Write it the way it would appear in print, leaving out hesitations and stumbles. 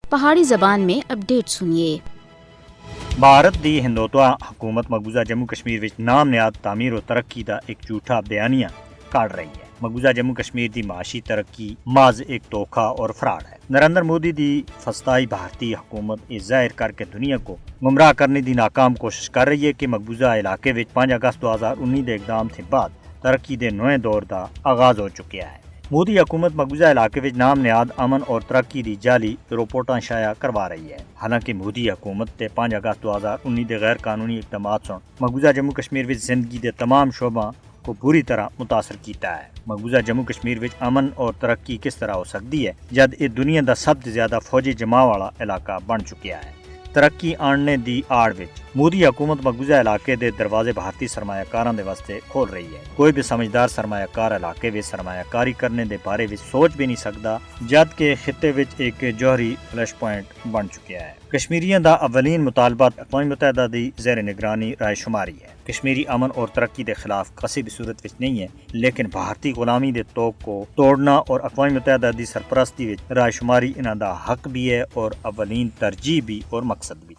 پہاڑی زبان میں اپڈیٹ سنیے۔ بھارت دی ہندوتوا حکومت مقبوضہ جموں کشمیر وچ نام نیاد تعمیر و ترقی دا ایک جھوٹا بیانیہ کاٹ رہی ہے۔ مقبوضہ جموں کشمیر دی معاشی ترقی محض ایک دھوکھا اور فراڈ ہے۔ نریندر مودی دی فسطائی بھارتی حکومت یہ ظاہر کر کے دنیا کو گمراہ کرنے دی ناکام کوشش کر رہی ہے کہ مقبوضہ علاقے وچ 5 اگست 2019 دے اقدام تھے بعد ترقی دے نویں دور دا آغاز ہو چکیا ہے۔ مودی حکومت مقبوضہ علاقے وچ نام نیاد امن اور ترقی دی جعلی رپورٹاں شائع کروا رہی ہے۔ حالانکہ مودی حکومت تے 5 اگست 2019 دے غیر قانونی اقدامات سن مقبوضہ جموں کشمیر وچ زندگی دے تمام شعباں کو بری طرح متاثر کیتا ہے۔ مقبوضہ جموں کشمیر وچ امن اور ترقی کس طرح ہو سکتی ہے جد یہ دنیا دا سب سے زیادہ فوجی جماع والا علاقہ بن چکیا ہے۔ ترقی آننے دی آڑ وچ مودی حکومت مقبوضہ علاقے دے دروازے بھارتی سرمایہ کاراں دے واسطے کھول رہی ہے۔ کوئی بھی سمجھدار سرمایہ کار علاقے وچ سرمایہ کاری کرنے دے بارے وچ سوچ بھی نہیں سکدا جد کہ خطے وچ ایک جوہری فلیش پوائنٹ بن چکیا ہے۔ کشمیریاں دا اولین مطالبہ اقوام متحدہ دی زیر نگرانی رائے شماری ہے۔ کشمیری امن اور ترقی دے خلاف کسی بھی صورت وچ نہیں ہے، لیکن بھارتی غلامی دے توق کو توڑنا اور اقوام متحدہ دی سرپرستی وچ رائے شماری انہاں دا حق بھی ہے اور اولین ترجیح بھی اور مقصد بھی۔